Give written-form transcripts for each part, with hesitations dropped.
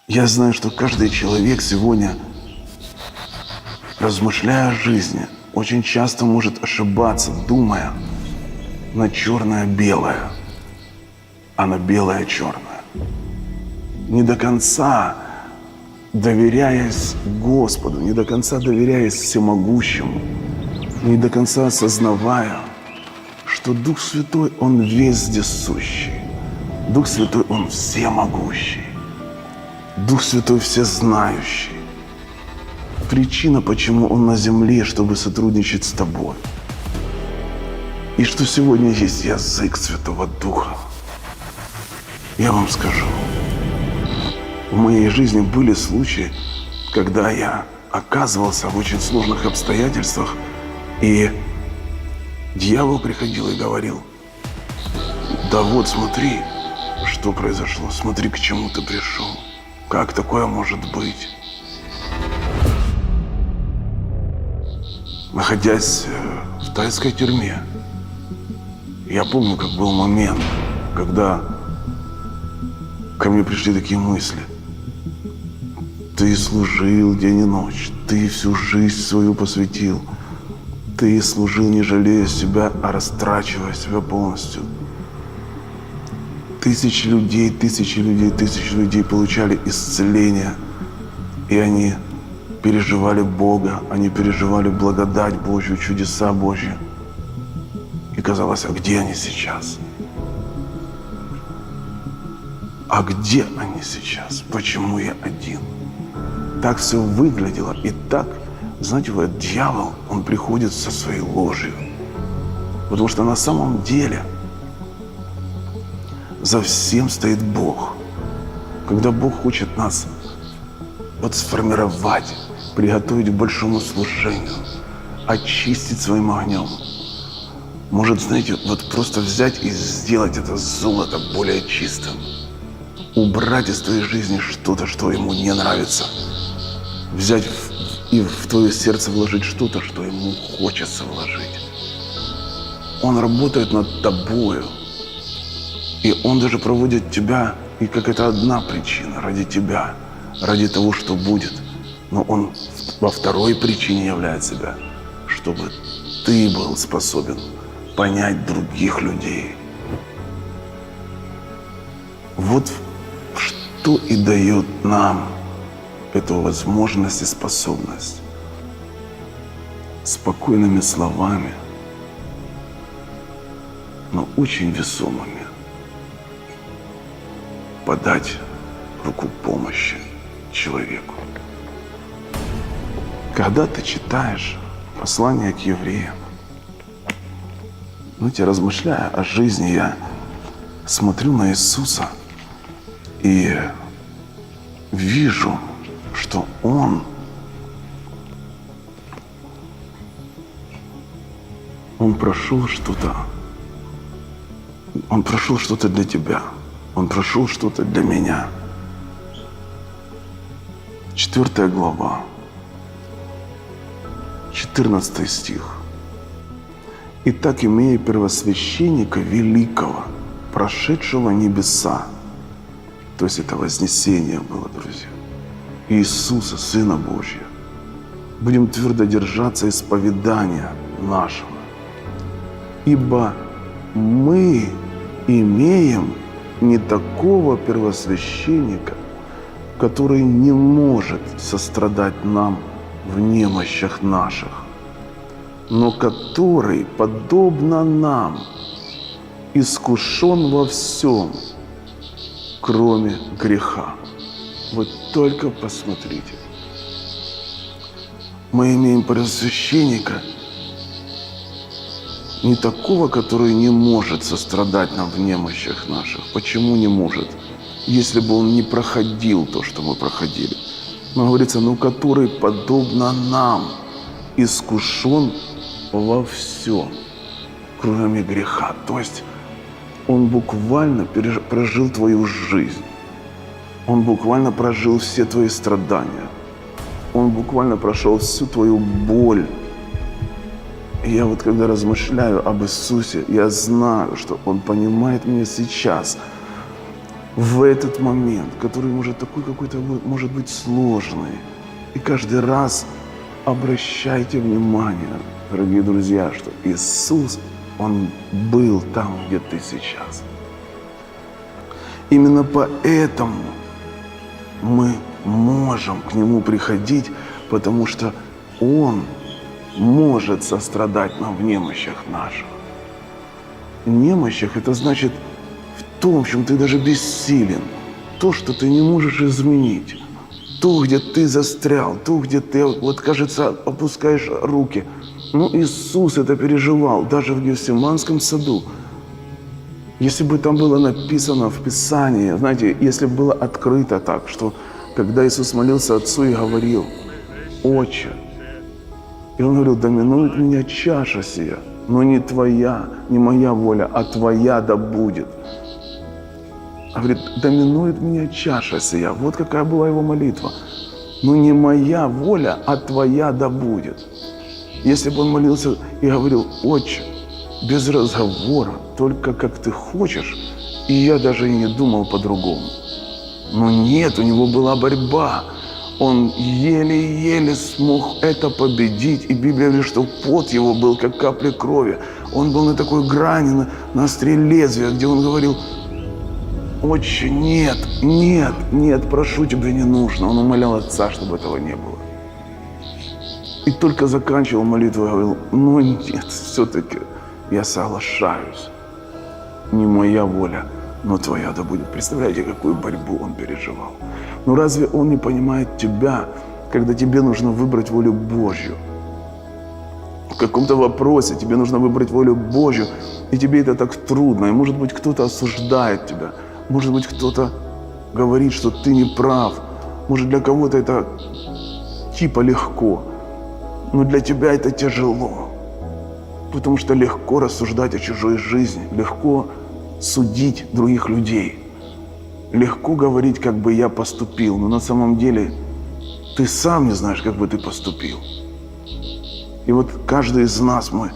Я знаю, что каждый человек сегодня, размышляя о жизни, очень часто может ошибаться, думая на черное-белое, а на белое-черное. Не до конца доверяясь Господу, не до конца доверяясь Всемогущему, не до конца осознавая, что Дух Святой, Он вездесущий. Дух Святой, Он всемогущий. Дух Святой всезнающий. Причина, почему Он на земле, чтобы сотрудничать с тобой. И что сегодня есть язык Святого Духа. Я вам скажу, в моей жизни были случаи, когда я оказывался в очень сложных обстоятельствах, и дьявол приходил и говорил: да вот смотри, что произошло, смотри, к чему ты пришел, как такое может быть. Находясь в тайской тюрьме, я помню, как был момент, когда ко мне пришли такие мысли: ты служил день и ночь, ты всю жизнь свою посвятил, ты служил, не жалея себя, а растрачивая себя полностью. Тысячи людей получали исцеление, и они переживали Бога, они переживали благодать Божью, чудеса Божьи. И казалось, а где они сейчас? А где они сейчас? Почему я один? Так все выглядело. И так, знаете, вот дьявол, он приходит со своей ложью. Потому что на самом деле за всем стоит Бог. Когда Бог хочет нас вот сформировать, приготовить к большому служению, очистить своим огнем, может, знаете, вот просто взять и сделать это золото более чистым, убрать из твоей жизни что-то, что ему не нравится, взять и в твое сердце вложить что-то, что ему хочется вложить. Он работает над тобою, и он даже проводит тебя, и как это одна причина, ради тебя, ради того, что будет. Но он во второй причине являет себя, чтобы ты был способен понять других людей. Вот что и дает нам эту возможность и способность спокойными словами, но очень весомыми, подать руку помощи человеку. Когда ты читаешь послание к евреям, знаете, размышляя о жизни, я смотрю на Иисуса и вижу, что Он прошел что-то. Он прошел что-то для тебя. Он прошел что-то для меня. 4 глава, 14 стих. «Итак, имея первосвященника великого, прошедшего небеса», то есть это вознесение было, друзья, Иисуса, Сына Божьего, будем твердо держаться исповедания нашего. Ибо мы имеем не такого первосвященника, который не может сострадать нам в немощах наших, но который, подобно нам, искушен во всем, кроме греха. Вы только посмотрите. Мы имеем первосвященника не такого, который не может сострадать нам в немощах наших. Почему не может? Если бы он не проходил то, что мы проходили. Но говорится, который подобно нам искушен во всем, кроме греха. То есть он буквально прожил твою жизнь. Он буквально прожил все твои страдания. Он буквально прошел всю твою боль. И я вот когда размышляю об Иисусе, я знаю, что Он понимает меня сейчас. в этот момент, который может такой какой-то может быть сложный. И каждый раз обращайте внимание, дорогие друзья, что Иисус, Он был там, где ты сейчас. Именно поэтому мы можем к Нему приходить, потому что Он может сострадать нам в немощах наших. Немощах – это значит в том, в чем ты даже бессилен, то, что ты не можешь изменить, то, где ты застрял, то, где ты, вот кажется, опускаешь руки. Но Иисус это переживал даже в Гефсиманском саду. Если бы там было написано в Писании, знаете, если бы было открыто так, что когда Иисус молился Отцу и говорил: «Отче», и Он говорил: «Доминует меня чаша сия, но не твоя, не моя воля, а твоя да будет». Говорит: «Доминует меня чаша сия». Вот какая была его молитва. «Но не моя воля, а твоя да будет». Если бы он молился и говорил: «Отче», без разговора, только как ты хочешь, и я даже и не думал по-другому. Но нет, у него была борьба. Он еле-еле смог это победить. И Библия говорит, что пот его был, как капли крови. Он был на такой грани, на остре лезвия, где он говорил: «Отче, нет, нет, нет, прошу тебя, не нужно». Он умолял Отца, чтобы этого не было. И только заканчивал молитву и говорил: «Ну нет, все-таки я соглашаюсь. Не моя воля, но твоя да будет». Представляете, какую борьбу он переживал? Но разве он не понимает тебя, когда тебе нужно выбрать волю Божью? В каком-то вопросе тебе нужно выбрать волю Божью, и тебе это так трудно. И может быть, кто-то осуждает тебя. Может быть, кто-то говорит, что ты не прав. Может, для кого-то это типа легко. Но для тебя это тяжело. Потому что легко рассуждать о чужой жизни. Легко судить других людей. Легко говорить, как бы я поступил. Но на самом деле ты сам не знаешь, как бы ты поступил. И вот каждый из нас, мы,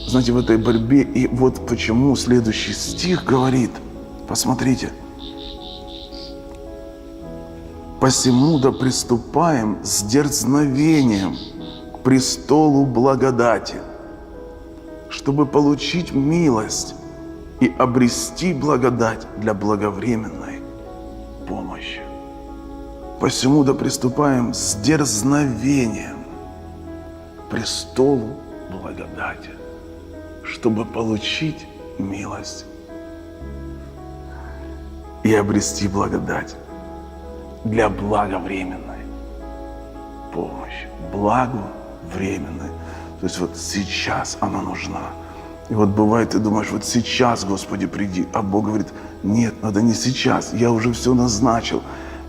знаете, в этой борьбе. И вот почему следующий стих говорит, посмотрите: «Посему да приступаем с дерзновением к престолу благодати, чтобы получить милость и обрести благодать для благовременной помощи». Посему да приступаем с дерзновением к престолу благодати, чтобы получить милость и обрести благодать для благовременной помощи. Благовременной. То есть вот сейчас она нужна. И вот бывает, ты думаешь: вот сейчас, Господи, приди. А Бог говорит: нет, надо не сейчас. Я уже все назначил.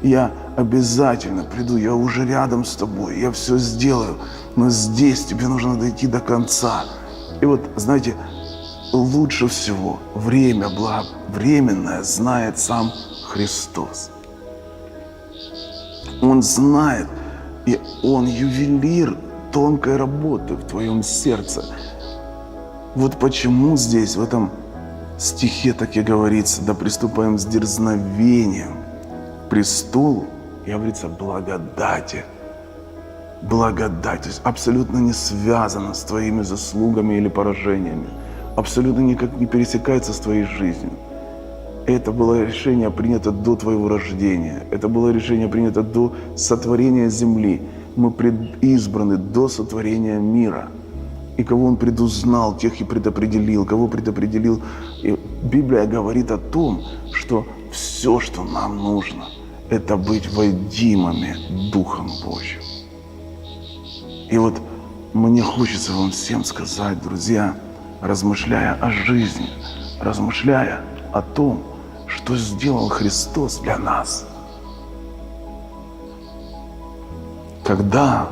Я обязательно приду. Я уже рядом с тобой. Я все сделаю. Но здесь тебе нужно дойти до конца. И вот, знаете, лучше всего время благовременное знает сам Христос. Он знает, и Он ювелир тонкой работы в твоем сердце. Вот почему здесь, в этом стихе так и говорится: да приступаем с дерзновением к престолу, и говорится, благодати. Благодать, то есть абсолютно не связано с твоими заслугами или поражениями, абсолютно никак не пересекается с твоей жизнью. Это было решение принято до твоего рождения, это было решение принято до сотворения земли. Мы предизбраны до сотворения мира. И кого Он предузнал, тех и предопределил. Кого предопределил. И Библия говорит о том, что все, что нам нужно, это быть водимыми Духом Божьим. И вот мне хочется вам всем сказать, друзья, размышляя о жизни, размышляя о том, что сделал Христос для нас. Когда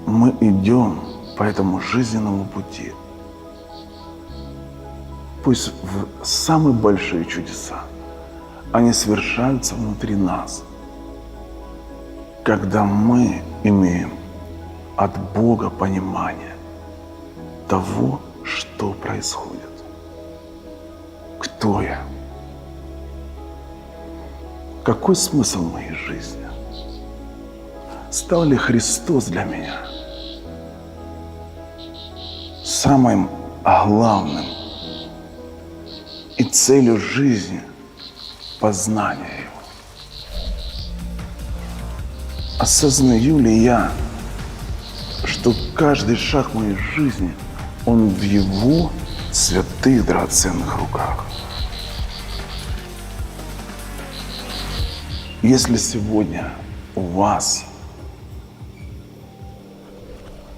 мы идем по этому жизненному пути, пусть самые большие чудеса, они совершаются внутри нас, когда мы имеем от Бога понимание того, что происходит. Кто я? Какой смысл моей жизни? Стал ли Христос для меня самым главным и целью жизни познания Его? Осознаю ли я, что каждый шаг моей жизни, он в Его святых драгоценных руках? Если сегодня у вас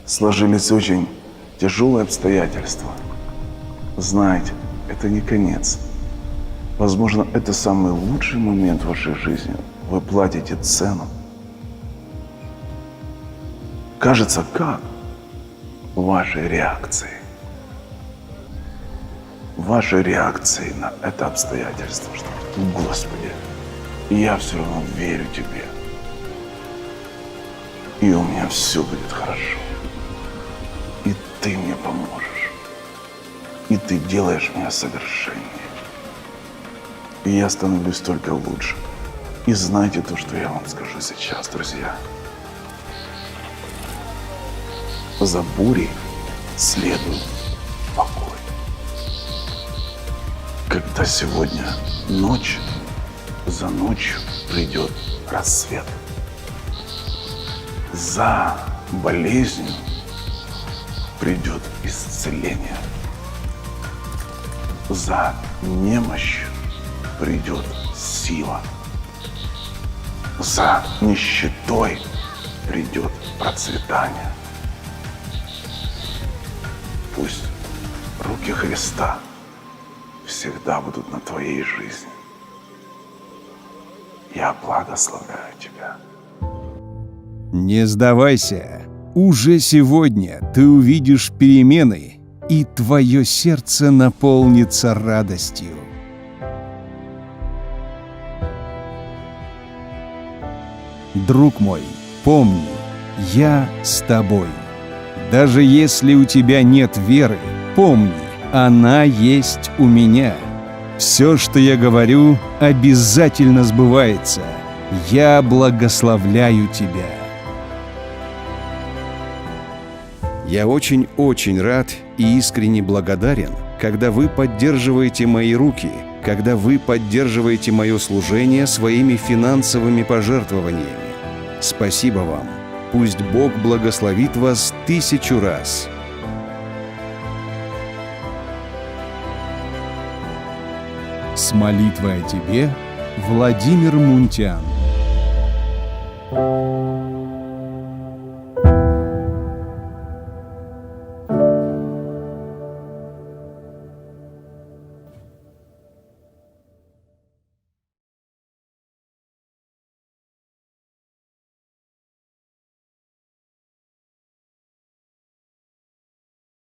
сложились очень тяжелые обстоятельства, знайте, это не конец. Возможно, это самый лучший момент в вашей жизни. Вы платите цену. Кажется, как вашей реакцией на это обстоятельство, что, Господи, я все равно верю Тебе, и у меня все будет хорошо, и Ты мне поможешь, и Ты делаешь меня совершеннее, и я становлюсь только лучше. И знайте то, что я вам скажу сейчас, друзья. За бурей следует покой. Когда сегодня ночь, за ночью придет рассвет. За болезнью придет исцеление. За немощью придет сила. За нищетой придет процветание. Пусть руки Христа всегда будут на твоей жизни. Я благословляю тебя. Не сдавайся. Уже сегодня ты увидишь перемены, и твое сердце наполнится радостью. Друг мой, помни, я с тобой. Даже если у тебя нет веры, помни, она есть у меня. Все, что я говорю, обязательно сбывается. Я благословляю тебя. Я очень-очень рад и искренне благодарен, когда вы поддерживаете мои руки, когда вы поддерживаете мое служение своими финансовыми пожертвованиями. Спасибо вам. Пусть Бог благословит вас 1000 раз. С молитвой о тебе, Владимир Мунтян.